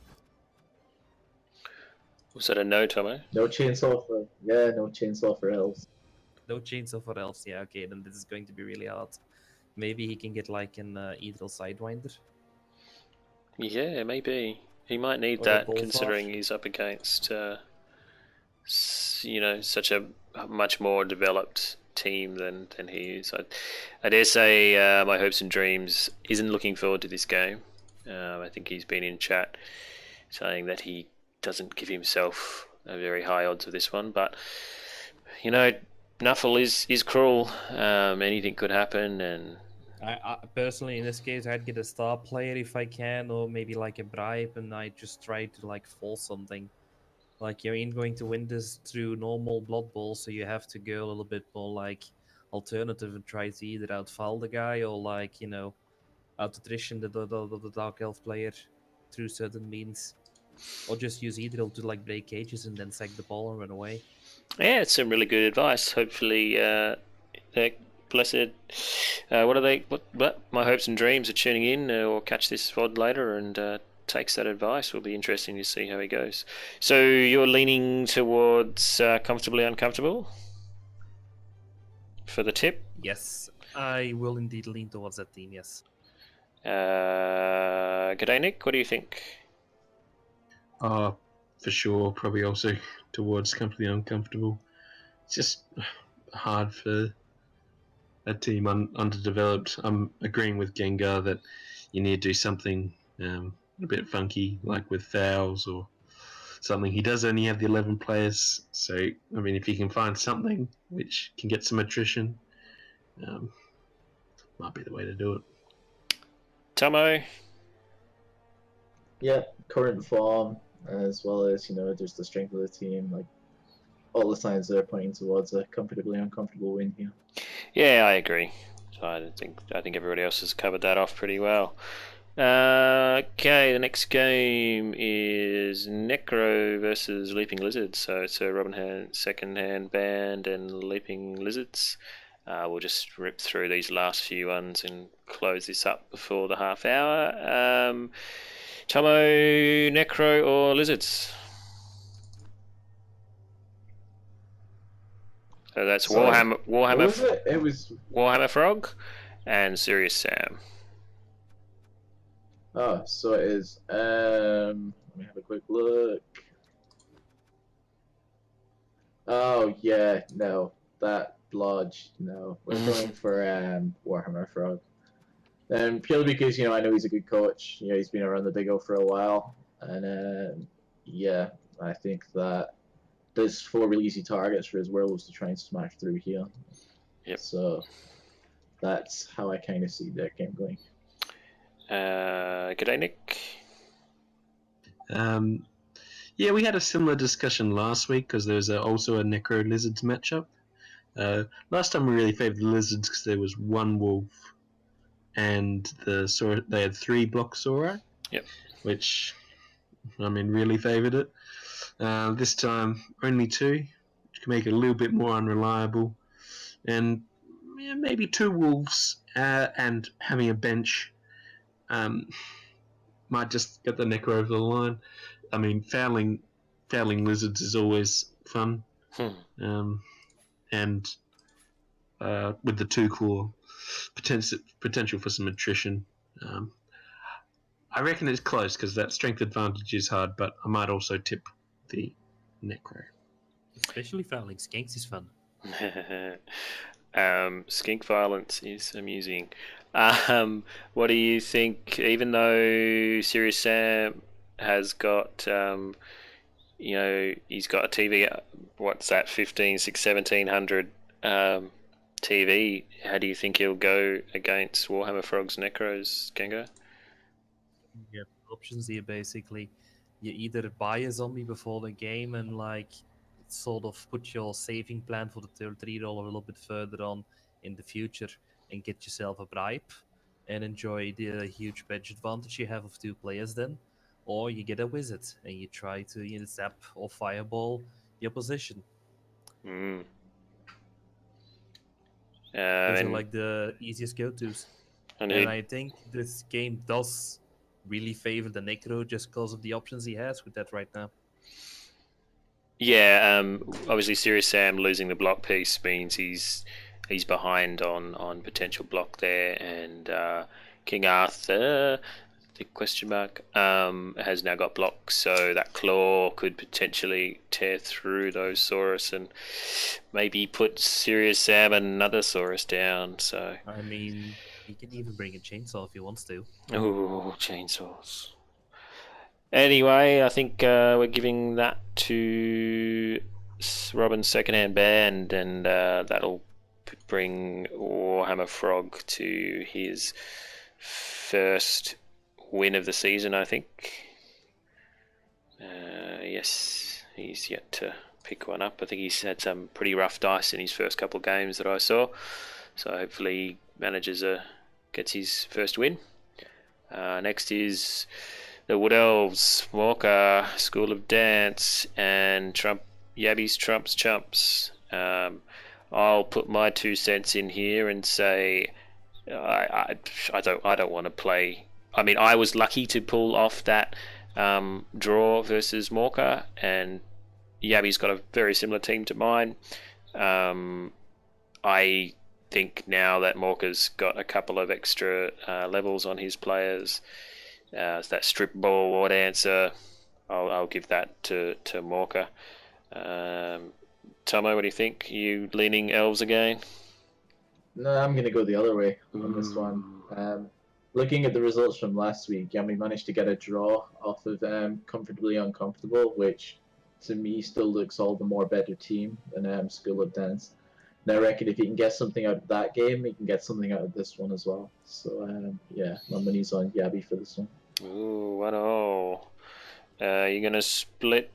Was that a no, Tomo? No chainsaw for elves. No chainsaw for elves. Yeah, okay, then this is going to be really hard. Maybe he can get like an Ethereal Sidewinder. Yeah, maybe. He might need Or a that, Bolvar. considering he's up against, such a much more developed team than he is. I dare say my hopes and dreams isn't looking forward to this game. I think he's been in chat saying that he doesn't give himself a very high odds of this one, but Nuffle is cruel. Anything could happen, and I personally, in this case, I'd get a star player if I can, or maybe like a bribe, and I just try to like force something. Like you ain't going to win this through normal Blood Bowl, so you have to go a little bit more like alternative and try to either outfoul the guy or like out attrition the Dark Elf player through certain means, or just use Ethereal to like break cages and then sack the ball and run away. yeah, it's some really good advice. Hopefully, blessed. What are they? What? My hopes and dreams are tuning in or catch this VOD later and takes that advice. Will be interesting to see how he goes. So you're leaning towards comfortably uncomfortable for the tip. Yes, I will indeed lean towards that team. Yes. G'day, Nick. What do you think? For sure, probably also towards comfortably uncomfortable. It's just hard for a team underdeveloped. I'm agreeing with Gengar that you need to do something a bit funky, like with fouls or something. He does only have the 11 players, so I mean, if he can find something which can get some attrition, might be the way to do it. Tommo. Yeah, current form as well as just the strength of the team. Like all the signs are pointing towards a comfortably uncomfortable win here. Yeah, I agree. So I think everybody else has covered that off pretty well. Okay, the next game is Necro versus Leaping Lizards. So it's a Robin Hand, Second Hand Band, and Leaping Lizards. We'll just rip through these last few ones and close this up before the half hour. Tomo, Necro, or Lizards? So that's Sorry, Warhammer, What was it? It was. Warhammer Frog, and Serious Sam. Oh, so it is. Let me have a quick look. Oh yeah, no, that Blodge. No, we're going for Warhammer Frog. And purely because I know he's a good coach. He's been around the Big O for a while, and yeah, I think that there's 4 really easy targets for his werewolves to try and smash through here. Yep. So that's how I kind of see that game going. G'day, Nick. Yeah, we had a similar discussion last week because there's also a Necro Lizards matchup. Last time we really favoured the Lizards because there was one wolf and they had 3 block Sauri. Yep. Which, I mean, really favoured it. This time, only 2, which can make it a little bit more unreliable. And maybe 2 wolves and having a bench might just get the Necro over the line. I mean, fouling lizards is always fun. And with the 2 claw, potential for some attrition. I reckon it's close because that strength advantage is hard, but I might also tip the Necro. Especially fouling skinks is fun. Skink violence is amusing. What do you think? Even though Serious Sam has got, he's got a TV. What's that? 1700 TV. How do you think he'll go against Warhammer Frogs Necros, Gengar? You have options here basically. You either buy a zombie before the game and like sort of put your saving plan for the third $3 a little bit further on in the future and get yourself a bribe and enjoy the huge bench advantage you have of 2 players then. Or you get a wizard and you try to zap or fireball the opposition. Mm. Those are And, like the easiest go-tos. and And who, I think this game does really favor the Necro just because of the options he has with that right now. yeah, obviously Serious Sam losing the block piece means he's behind on potential block there, and King Arthur, the question mark, has now got blocks, so that claw could potentially tear through those Saurus and maybe put Serious Sam and another Saurus down. So, I mean, he can even bring a chainsaw if he wants to. oh, chainsaws. Anyway, I think we're giving that to Robin's secondhand band, and that'll bring Warhammer Frog to his first win of the season, I think. Yes, he's yet to pick one up. I think he's had some pretty rough dice in his first couple of games that I saw, so hopefully he gets his first win. Next is the Wood Elves, Walker, School of Dance, and Yabby's Trumps Chumps. I'll put my 2 cents in here and say I don't want to play. I mean, I was lucky to pull off that draw versus Morka, and Yabby's got a very similar team to mine. I think now that Morka's got a couple of extra levels on his players, that strip ball or answer, I'll give that to Morka. Tommo, what do you think? You leaning elves again? No, I'm going to go the other way on this one. Looking at the results from last week, Yami managed to get a draw off of Comfortably Uncomfortable, which to me still looks all the more better team than School of Dance. And I reckon if he can get something out of that game, he can get something out of this one as well. So, yeah, my money's on Yabby for this one. Ooh, 1-0. You're going to split.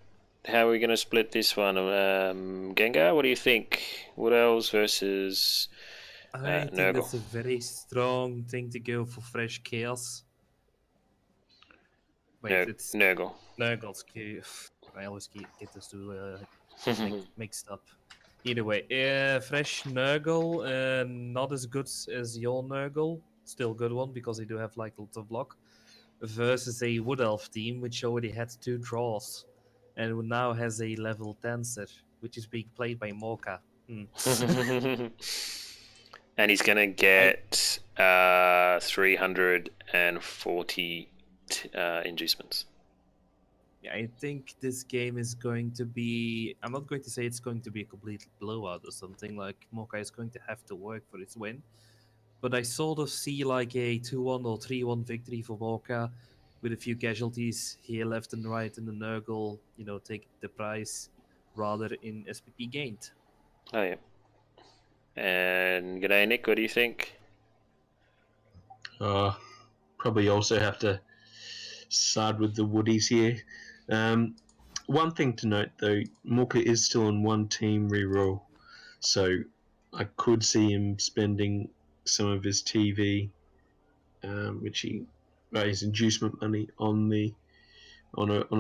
How are we going to split this one? Gengar, what do you think? Wood Elves versus I think Nurgle. that's a very strong thing to go for Fresh Chaos. Wait, it's Nurgle. Nurgle's Q. I always get those two mixed up. Either way, Fresh Nurgle, not as good as your Nurgle. Still a good one because they do have like lots of block. Versus a Wood Elf team which already had 2 draws and who now has a level Dancer, which is being played by Morka. And he's going to get 340 inducements. Yeah, I think this game is going to be... I'm not going to say it's going to be a complete blowout or something. Like, Morka is going to have to work for its win. But I sort of see like a 2-1 or 3-1 victory for Morka with a few casualties here left and right, and the Nurgle, take the prize rather in SPP gained. Oh, yeah. And g'day, Nick. What do you think? Probably also have to side with the Woodies here. One thing to note, though, Morka is still on 1 team reroll, so I could see him spending some of his TV, his inducement money on a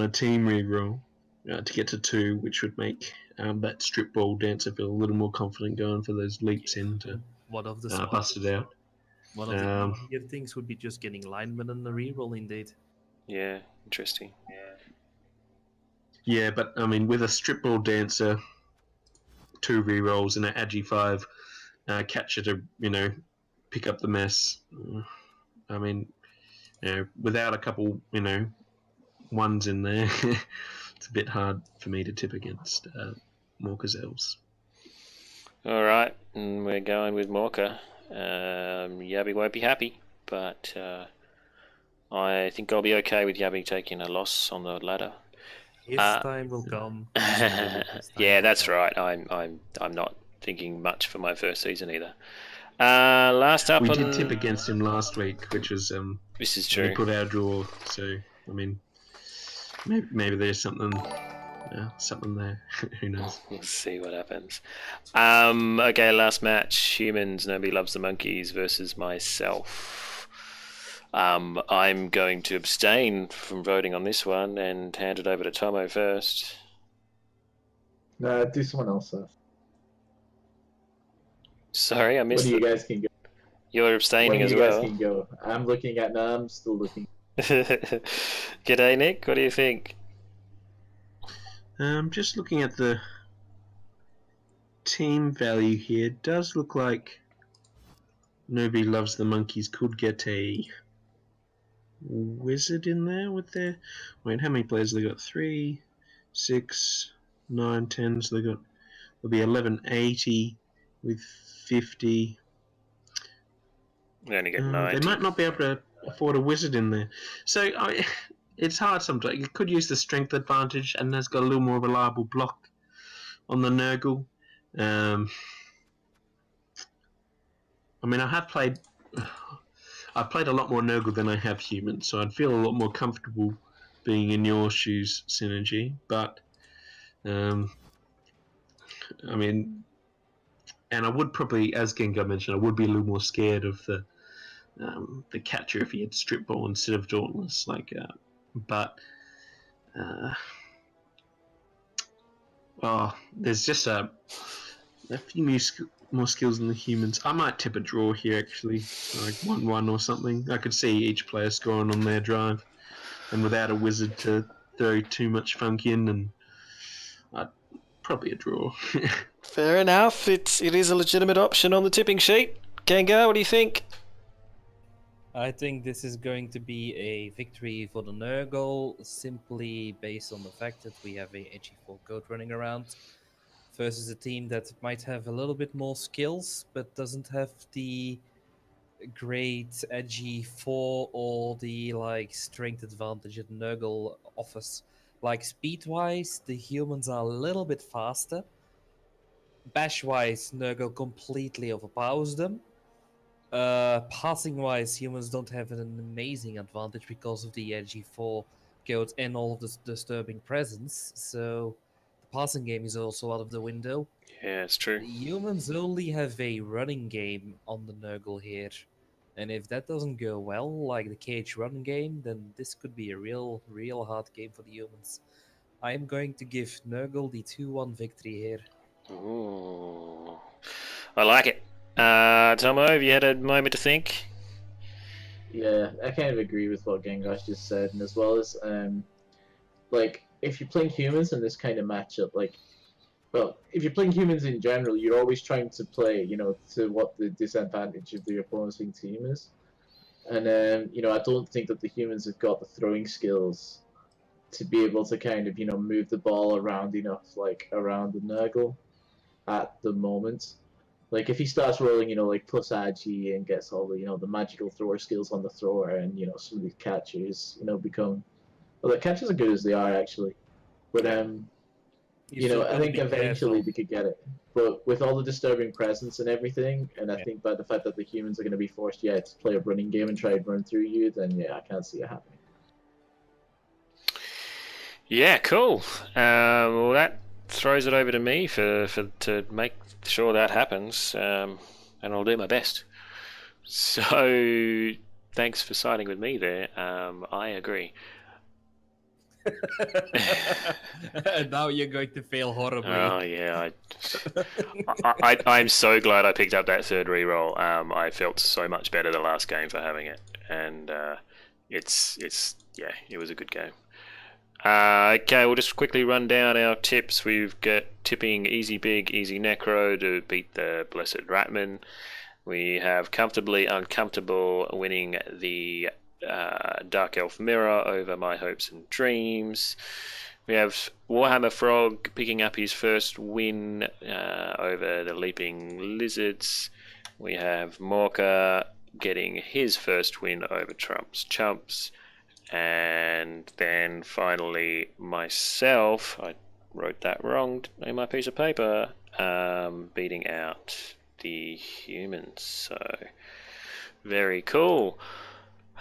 team reroll to get to 2, which would make that strip ball dancer feel a little more confident going for those leaps in to bust it out. One of the easier things would be just getting lineman and the reroll indeed. Yeah, interesting. Yeah, but I mean, with a strip ball dancer, 2 rerolls and an Agi 5 catcher to pick up the mess. I mean, without a couple ones in there, it's a bit hard for me to tip against Morka's elves. All right, and we're going with Morka. Yabby won't be happy, but I think I'll be okay with Yabby taking a loss on the ladder. His time will come. Yeah, that's right. I'm not thinking much for my first season either. Last up, we did tip against him last week, which was this is true. We put our draw, so I mean, maybe there's something something there. Who knows? We'll see what happens. Okay, last match. Humans, Nobody Loves the Monkeys versus myself. I'm going to abstain from voting on this one and hand it over to Tommo first. Nah, do someone else. Sorry, I What missed do you it. guys can go? You're abstaining When as you guys well. can go. I'm looking at. Nah, I'm still looking. G'day, Nick. What do you think? Just looking at the team value here, it does look like Nobody Loves the Monkeys could get a wizard in there with their... Wait, how many players have they got? 3, 6, 9, 10. So there'll be 1180 with 50. We only get 90. They might not be able to afford a wizard in there. So it's hard sometimes. You could use the strength advantage, and has got a little more reliable block on the Nurgle. I mean, I've played a lot more Nurgle than I have humans, so I'd feel a lot more comfortable being in your shoes, Synergy. But, I mean, and I would probably, as Gengar mentioned, I would be a little more scared of the catcher if he had Strip Ball instead of Dauntless. There's just a few more skills than the humans. I might tip a draw here, actually, like 1-1 or something. I could see each player scoring on their drive, and without a wizard to throw too much funk in, and probably a draw. Fair enough. It is a legitimate option on the tipping sheet. Gengar, what do you think? I think this is going to be a victory for the Nurgle, simply based on the fact that we have a AG4 goat running around versus a team that might have a little bit more skills, but doesn't have the great edgy 4 or the strength advantage that Nurgle offers. Like speed wise, the humans are a little bit faster. Bash wise, Nurgle completely overpowers them. Passing wise, humans don't have an amazing advantage because of the edgy 4 goat and all of the disturbing presence. So the passing game is also out of the window. Yeah, it's true. The humans only have a running game on the Nurgle here. And if that doesn't go well, like the cage run game, then this could be a real hard game for the humans. I'm going to give Nurgle the 2-1 victory here. Ooh. I like it. Tomo, have you had a moment to think? Yeah, I kind of agree with what Gengash just said, and as well as if you're playing humans in this kind of matchup, if you're playing humans in general, you're always trying to play, to what the disadvantage of the opposing team is. And I don't think that the humans have got the throwing skills to be able to kind of, move the ball around enough, around the Nurgle at the moment. Like if he starts rolling, plus Agi and gets all the, the magical thrower skills on the thrower, and some of these catchers, become, well, the catchers are good as they are actually, but I think eventually they could get it. But with all the disturbing presence and everything, and I think by the fact that the humans are going to be forced, to play a running game and try and run through you, then I can't see it happening. Yeah, cool. Well, that throws it over to me to make sure that happens, and I'll do my best. So, thanks for siding with me there. I agree. And now you're going to fail horribly. Oh yeah, I'm so glad I picked up that third reroll. I felt so much better the last game for having it, and it was a good game. Okay, we'll just quickly run down our tips. We've got tipping Easy Big, Easy Necro to beat the Blessed Ratman. We have Comfortably Uncomfortable winning the Dark Elf Mirror over My Hopes and Dreams. We have Warhammer Frog picking up his first win over the Leaping Lizards. We have Morka getting his first win over Trump's Chumps. And then finally myself, I wrote that wrong in my piece of paper, beating out the humans. So very cool.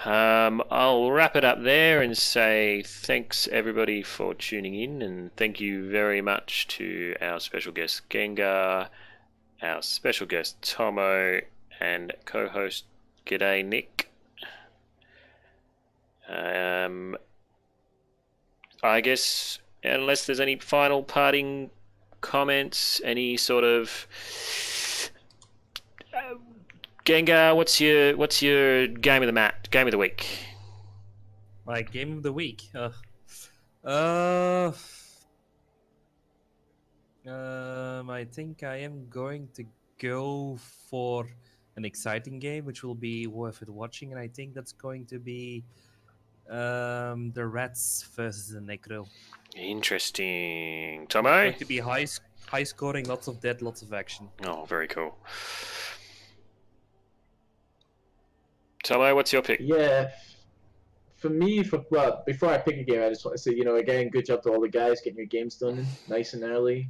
I'll wrap it up there and say thanks everybody for tuning in, and thank you very much to our special guest Gengar, our special guest Tommo, and co-host G'day Nick. I guess unless there's any final parting comments, any sort of Gengar, what's your game of the week? My game of the week. I think I am going to go for an exciting game, which will be worth it watching, and I think that's going to be the Rats versus the Necro. Interesting. It's Tommo? going to be high scoring, lots of death, lots of action. Oh, very cool. Tommo, what's your pick? Yeah, for me, well, before I pick a game, I just want to say, again, good job to all the guys getting your games done nice and early.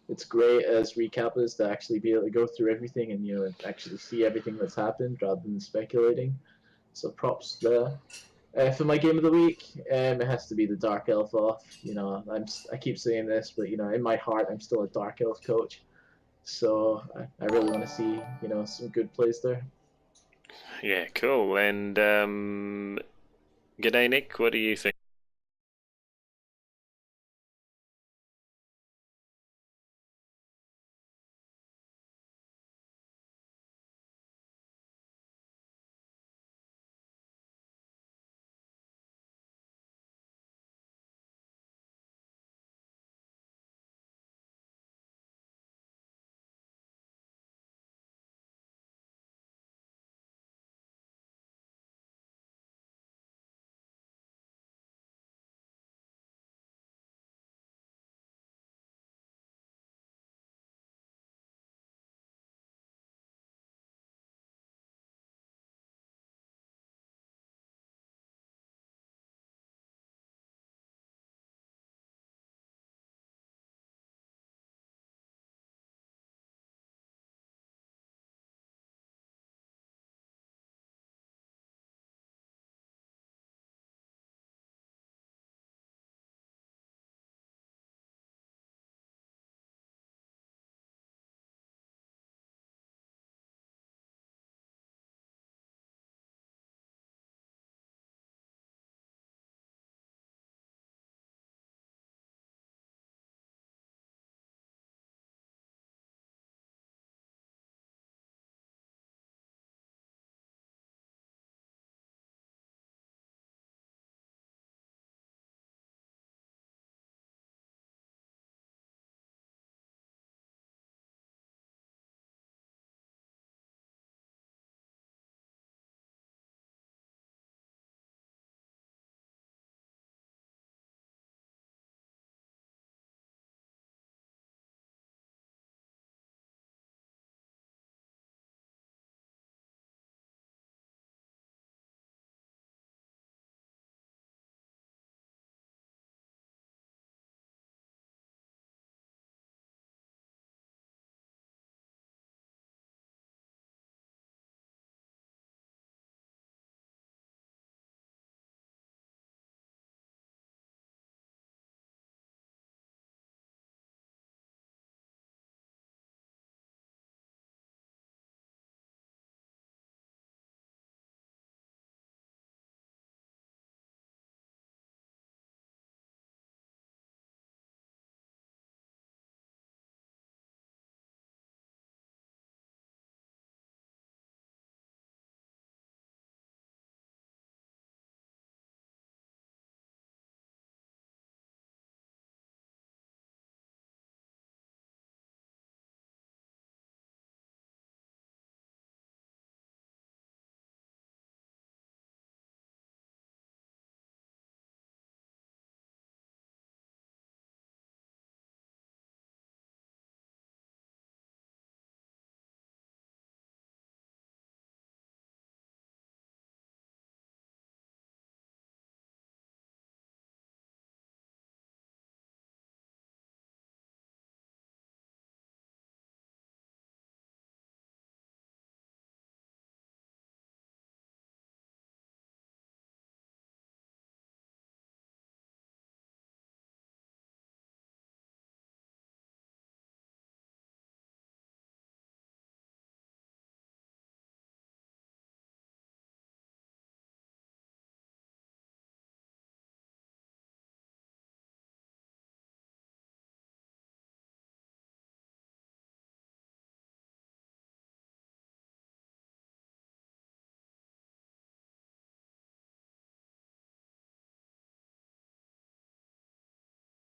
It's great as recappers to actually be able to go through everything and actually see everything that's happened rather than speculating. So props there. For my game of the week, it has to be the Dark Elf off. I keep saying this, but in my heart, I'm still a Dark Elf coach. So I really want to see some good plays there. Yeah, cool. And G'day Nick, what do you think?